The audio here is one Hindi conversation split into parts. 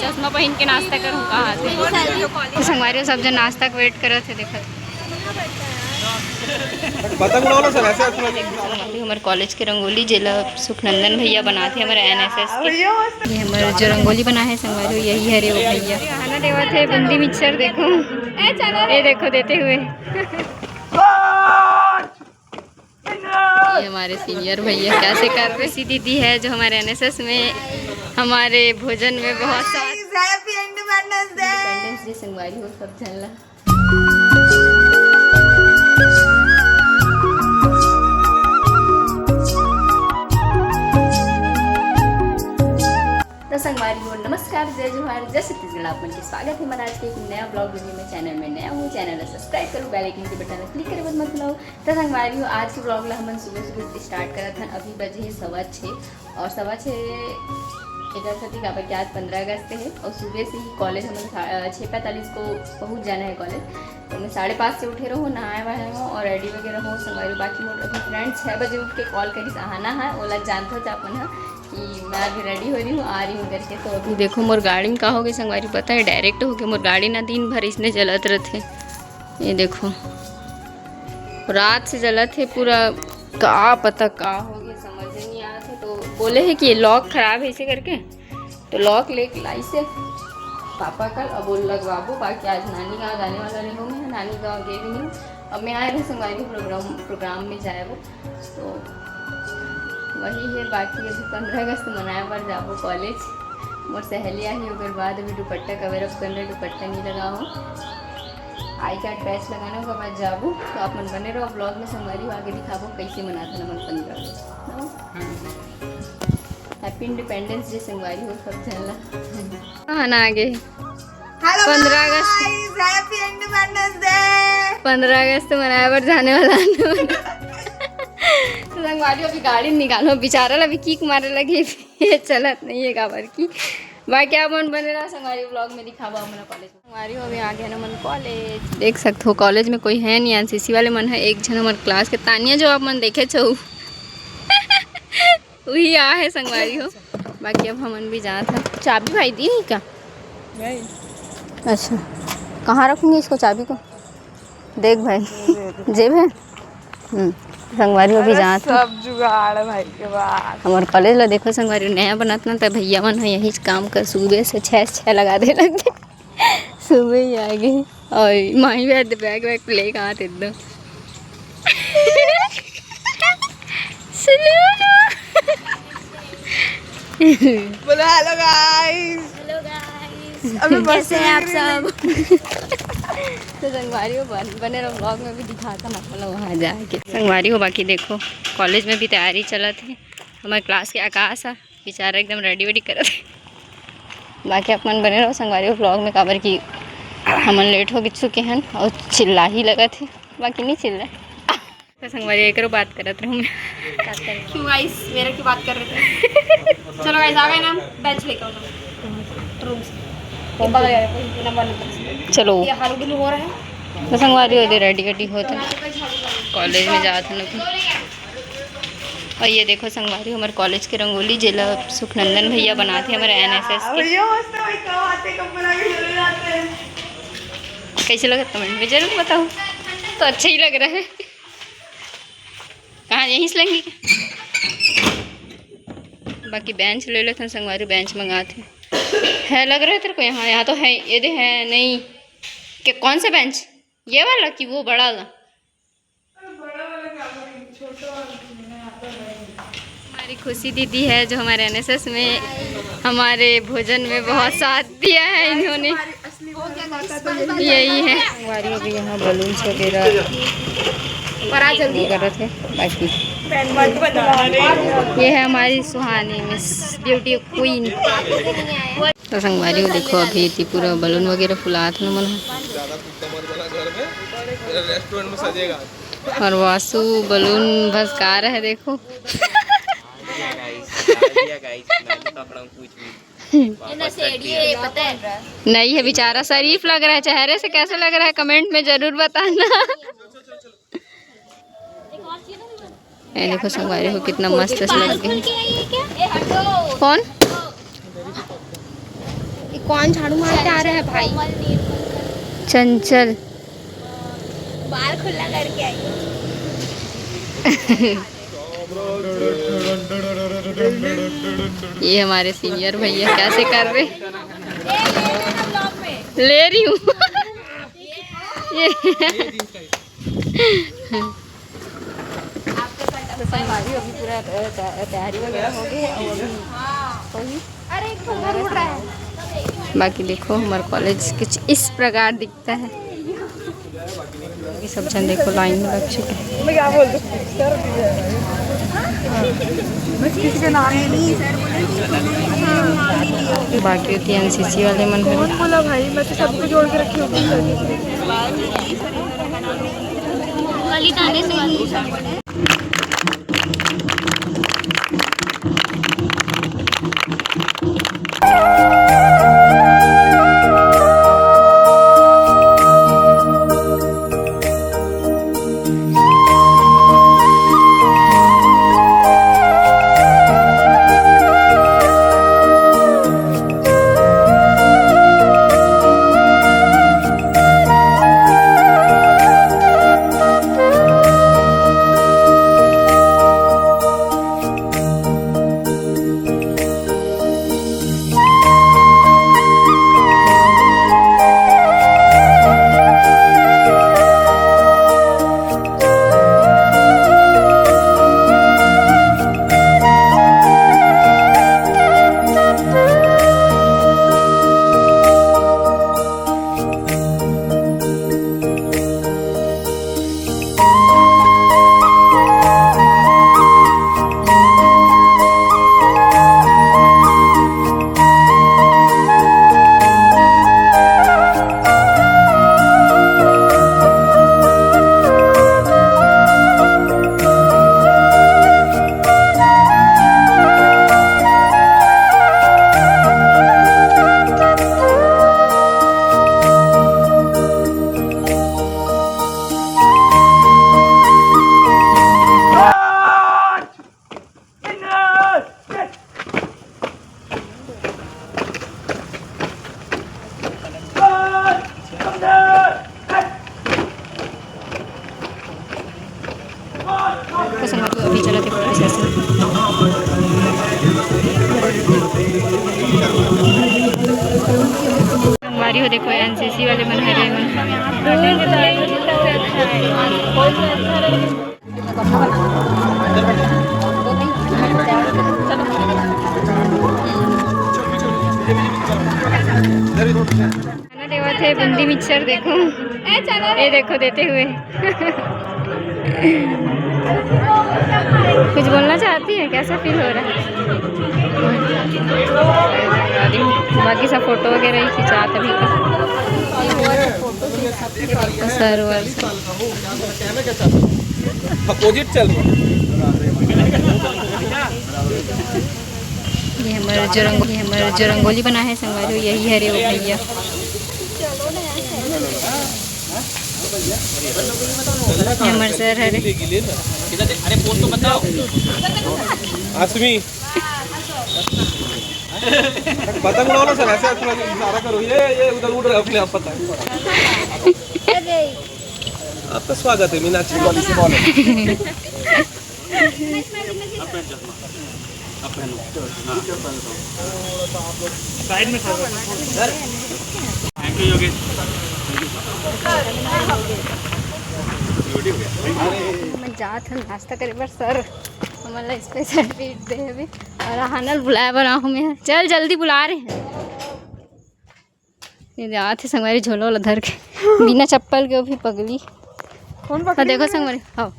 चश्मा पहन के नाश्ता करूँ कहाँ से। संगवारी सब जन नाश्ता का वेट कर थे। देखा हमारे कॉलेज के रंगोली जिला सुखनंदन भैया बनाते हमारे NSS के। ये हमारा जो रंगोली बना है संगवारी यही है रे वो भैया। खाना देवा थे बूंदी मिक्सचर। देखो ये देखो देते हुए। ये हमारे सीनियर भैया कैसे कर रहे। सी दीदी है जो हमारे NSS में हमारे भोजन में बहुत सारा इंडिपेंडेंस डे संगवारी हो सब चल। तो संगवारी हो नमस्कार, जय जोहार, जय छत्तीसगढ़। आप मन के स्वागत है हमारा आज के एक नया ब्लॉग वीडियो में। चैनल में नया हूँ, चैनल को सब्सक्राइब करो, बेल आइकन के बटन क्लिक करे मत भूलो। तो संगवारी हो आज के ब्लॉग ला हम सुबह सुबह स्टार्ट करा था। अभी बजे है 6:15 और 6:15 इधर सती का कि आज 15 अगस्त है और सुबह से ही कॉलेज हमें 6:45 को पहुँच जाना है कॉलेज। तो मैं 5:30 से उठे रहो, नहाए वहाए हो और रेडी वगैरह हो। संगवारी बाकी मोट अभी फ्रेंड 6 बजे उठ के कॉल करी आना है। ओला जानते हो चापन है कि मैं अभी रेडी हो रही हूँ, आ रही हूँ करके। तो अभी देखो मोर गाड़ी में का हो गई संगवारी पता है, डायरेक्ट हो गया मोर गाड़ी ना दिन भर इसने जलत रहते। ये देखो रात से जलत है पूरा, का पता का हो गया समझ नहीं आ रहा। तो बोले है कि ये लॉक खराब है इसे करके, तो लॉक लेके लाई से पापा कल अब बोल लगवाबो। बाकी आज नानी गाँव जाने वाला नहीं हूँ मैं, नानी गाँव गए भी नहीं हूँ। अब मैं आए रहे संगवारी प्रोग्राम में जाए वो, तो वही है। बाकी अभी 15 अगस्त मनाए पर जाबो कॉलेज। मोर सहेली आई ओकर बाद अभी दुपट्टा कवर अप करने, दुपट्टा नहीं लगा हो, आई कार्ड पैच लगाने के बाद जाबो। तो आप मन बने रहो ब्लॉग में। संगवारी आगे दिखाबो कैसे मनाते नमन 15 अगस्त। हैप्पी इंडिपेंडेंस डे संगवारी हो सब चलना। हाँ ना आगे 15 अगस्त, हैप्पी इंडिपेंडेंस डे। 15 अगस्त मनाए पर जाने वाला तो संगवारी अभी गाड़ी निकालो, बेचारा अभी किक मारे लगे चलत नहीं है काबर की। बाकी आप मन बने रहा संगवारी ब्लॉग में दिखावा हमारा कॉलेज। संगवारी अभी आ गया ना मन कॉलेज। देख सकते हो कॉलेज में कोई है नहीं, NCC वाले मन है। एक जन हमारे क्लास के तानिया जो आप मन देखे छो वही आ है संगवारी हो। बाकी अब हमन भी जा था। चाबी भाई दी नहीं क्या? नहीं। अच्छा कहाँ रखूँगी इसको चाबी को? देख भाई जेब है। संगवारी अभी जहाँ सब जुगाड़ भाई के बाद हमारे कॉलेज ला देखो संगवारी नया बनत ना, तब भैया मन है यही काम कर सुबह से 6 लगा दे लगे सुबह ही आ गए। और माही भी बैग वैग ले कहाँ थे एकदम बोलो हेलो गाइस। हेलो गाइस, अभी कैसे हैं आप सब? तो संगवारी हो बने रहो ब्लॉग में भी दिखाता मतलब वहाँ जाके संगवारी हो। बाकी देखो कॉलेज में भी तैयारी चला थी। हमारे क्लास के आकाश है बेचारा एकदम रेडी वेडी कर थे। बाकी आप मन बने रहो संगवारी हो ब्लॉग में काबर की हमन लेट हो चुके हैं और चिल्ला ही लगा थे। बाकी नहीं चिल्ला तो संगवारी एक बात करत रहूँ क्यों गाइस मेरा की बात कर रहे थे। चलो गाइस आ गए ना, बेंच लेकर रूम से चलो। ये हाल गुल हो रहा है तो संगवारी हो रेडी वेडी होते कॉलेज में जाते लोग। और ये देखो संगवारी हमारे कॉलेज के रंगोली जिला सुखनंदन भैया बनाते हमारे NSS के। कैसे लगा कमेंट में जरूर बताओ। तो अच्छा ही लग रहा है। कहाँ यहीं से लेंगे क्या? बाकी बेंच ले लेते हैं संगवारी, बेंच मंगाते है लग रहा है तेरे को। यहाँ तो है ये दे है नहीं कि कौन सा बेंच, ये वाला कि वो बड़ा वाला? हमारी खुशी दीदी है जो हमारे NSS में हमारे भोजन में बहुत साथ दिया है इन्होंने, यही है। हमारी अभी यहाँ बलून्स वगैरह कर रहे थे। बाकी ये है हमारी सुहानी मिस ब्यूटी क्वीन। तो संगवारी देखो अभी थी पूरा बलून वगैरह फुला था मन और वासु बलून भसका रहे हैं देखो नहीं है बेचारा शरीफ लग रहा है। चेहरे से कैसे लग रहा है कमेंट में जरूर बताना। ये देखो संगवारी हो कितना मस्त लग गया। कौन कौन झाड़ू मारते आ रहा है भाई? चंचल। बाल खुला करके आई। ये हमारे सीनियर भैया कैसे कर रहे, ले रही हूँ। ये अभी पूरा तैयारी वगैरह हो गई है। अरे एक उड़ रहा है। बाकी देखो हमारा कॉलेज कुछ इस प्रकार दिखता है। ये सब जन देखो लाइन में लग चुके हैं। मैं क्या बोल दूं सर, बस किसी का नाम ही नहीं सर बोले। बाकी होती है एनसीसी वाले मन में। कौन बोला भाई? मैं तो सबको जोड़ के रखी होगी। अभी चला थे हमारी हो देखो एनसीसी वाले बन रहे देवा थे बूंदी मिक्सर देखो, ये देखो देते हुए। कुछ बोलना चाहती है? कैसा फील हो रहा है? बाकी सब फोटो वगैरह ही खिंचा तभी सर अपोजिट चल रहा। ये हमारा जो रंगोली बना है संगवारी यही है रे वो भैया। हमारे सर है रे। अरे फोन तो बताओ आसमी पतंग उड़ाओ ना सर, ऐसे इशारा करो, ये उधर उड़ रहा है अपने आप, पता है। आपका स्वागत है मीनाक्षी कॉलेज से। बोलो साइड में थैंक यू योगेश। मैं जात हम नाश्ता करे पर सर हमारा स्पेशल ट्रीट दे अभी और हानल बुलाया बना हमें। चल जल्दी बुला रहे हैं। ये जात है संगवारी झोलो वाला धर के बिना चप्पल के भी पगली। कौन तो देखो संगवारी हाँ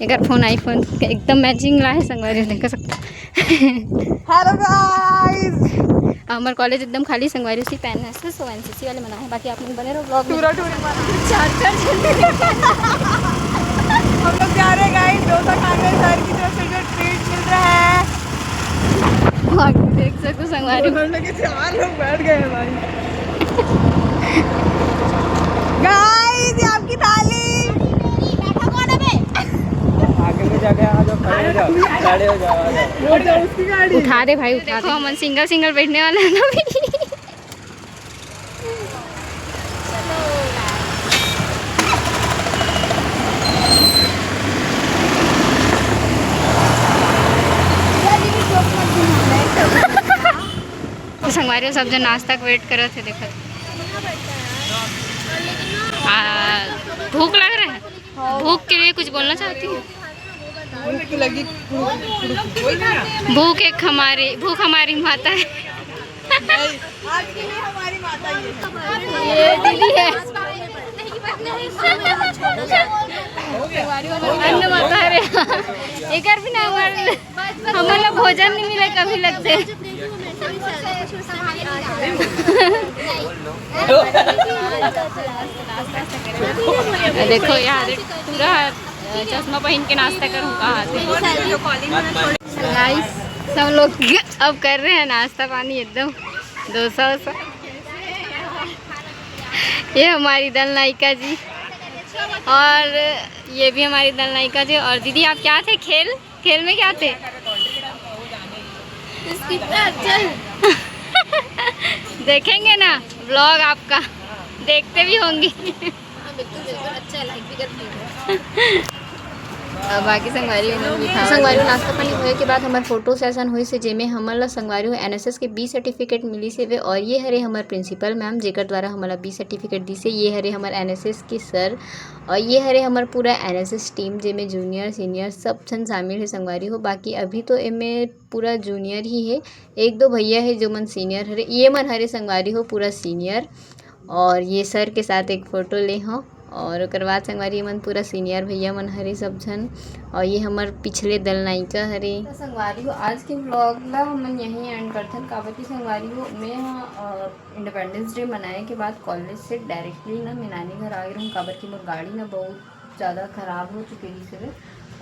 एक फोन आईफोन एकदम मैचिंग ला है संगवारी देख सकते। हेलो गाइस, हमारे कॉलेज एकदम खाली संगवारी उसी पहनना है सो एनसीसी वाले मना है। बाकी आप लोग बने रहो ब्लॉग में। हम लोग जा रहे हैं गाइस डोसा खाने। सर की तरफ से जो ट्रीट मिल रहा है देख सकते संगवारी के 4 लोग बैठ गए हैं भाई। गाइस ये आपकी थाली। बैठा कौन है बे? आगे में जाके आ जाओ, खड़े हो जाओ, खड़े हो जाओ, आ जाओ। उठा दे भाई, उठा। देखो अमन सिंगल सिंगल बैठने वाला है ना भी। तो संगवारी सब जन नाश्ता का वेट करत थे। देखो भूख लग रहा है, भूख के लिए कुछ बोलना चाहती हूँ? भूख हमारी माता है। ये दीदी है, अन्न माता है। एक भी ना हमारा भोजन नहीं मिले कभी लगते। देखो यार पूरा चश्मा पहन के नाश्ता करूँ कहाँ से। गाइस सब लोग अब कर रहे हैं नाश्ता पानी एकदम डोसा वोसा। ये हमारी दल नायिका जी और ये भी हमारी दल नायिका जी। और दीदी आप क्या थे? खेल में क्या थे? देखेंगे ना व्लॉग आपका, देखते भी होंगे। अच्छा लाइक भी करती बाकी संगवारी नाश्ता पानी होए के बाद हमारे फोटो सेशन हुई से जेमें हमला संगवारी एनएसएस के बी सर्टिफिकेट मिली से वे। और ये हरे हमारे प्रिंसिपल मैम जेकर द्वारा हमारा बी सर्टिफिकेट दी से। ये हरे हमारे एनएसएस के सर और ये हरे हमारा पूरा एनएसएस टीम जेमें जूनियर सीनियर सब जन शामिल है संगवारी हो। बाकी अभी तो इनमें पूरा जूनियर ही है, एक दो भैया है जो मन सीनियर हरे। ये मन हरे संगवारी हो पूरा सीनियर। और ये सर के साथ एक फ़ोटो ले हो और ओकर बाद संगवारी मन पूरा सीनियर भैया मन हरे सब जन। और ये हमार पिछले दल नायिका हरे। तो संगवारी हो आज के व्लॉग ला हम यहीं एंड करथन। काबर की संगवारी हो मैं इंडिपेंडेंस डे मनाए के बाद कॉलेज से डायरेक्टली ना मैं नानी घर आ गई हूँ। काबर की मोर गाड़ी ना बहुत ज़्यादा ख़राब हो चुकी थी से।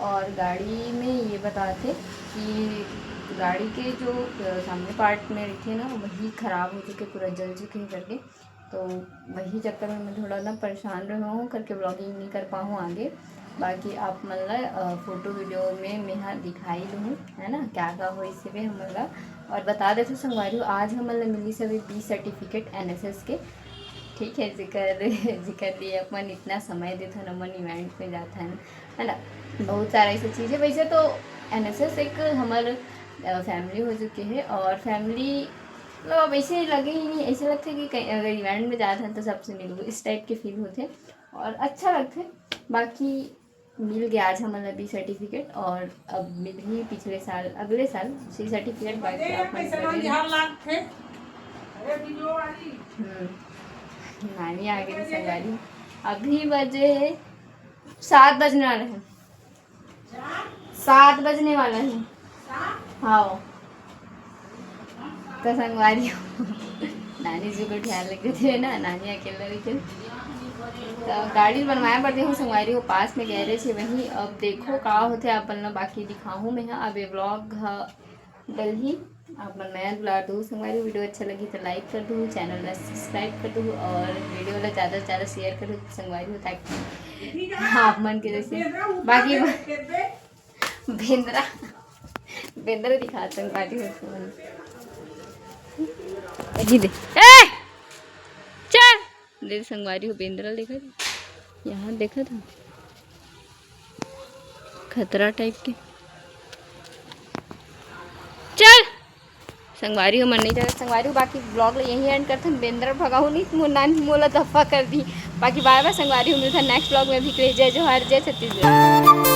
और गाड़ी में ये बताते कि गाड़ी के जो सामने पार्ट में थे ना वही ख़राब हो चुके, पूरा जल चुके करके। तो वही चक्कर में मैं थोड़ा ना परेशान रहा हूँ करके ब्लॉगिंग नहीं कर पाऊँ आगे। बाकी आप मतलब फ़ोटो वीडियो में मैं यहाँ दिखाई दूँ है ना क्या क्या हो इससे भी हमारा। और बता देते संगवारी आज हमारे मिली सभी बी सर्टिफिकेट एनएसएस के। ठीक है, जिक्र लिए अपन इतना समय देता ना मन इवेंट में जाता है ना, बहुत सारा ऐसी चीज़ें। वैसे तो एनएसएस एक हमारे फैमिली हो चुकी है और फैमिली मतलब ऐसे लगे ही नहीं, ऐसे लगते कि कहीं अगर इवेंट में जाते हैं तो सबसे मिलो इस टाइप के फील होते और अच्छा लगते। बाकी मिल गया आज हमारा बी सर्टिफिकेट और अब मिल ही पिछले साल अगले साल सी सर्टिफिकेट। बाकी आप नानी आ गई संगारी। अभी बजे 7 बजने वाले हैं, 7 बजने वाला है। हाँ तो संगवारी हो नानी जी को ख्याल रखते थे ना, नानी अकेला रही थे तो गाड़ी बनवाया पड़ती हूँ संगवारी हो पास में गैरेज है वहीं। अब देखो का होते आप बनना बाकी दिखाऊँ मैं। अब ये ब्लॉग डल ही आप मन नया बुला दूँ संगवारी। वीडियो अच्छा लगी तो लाइक कर दूँ, चैनल ला सब्सक्राइब कर दूँ और वीडियो ला ज़्यादा से ज़्यादा शेयर कर दूँ संगवारी हो ताकि आप मन के जैसे। बाकी भेंद्रा दिखा संगवारी हो दे चल दे संगवारी हो बेंद्रा देखा था यहाँ, देखा था खतरा टाइप के। चल संगवारी हो मन नहीं जाता संगवारी हो। बाकी ब्लॉग यहीं एंड करते हैं। बेंद्रा भगाऊ नहीं नानी मोला दफा कर दी। बाकी बार बार संगवारी हो मिलता नेक्स्ट ब्लॉग में भी। जय जोहार, जय छत्तीसगढ़।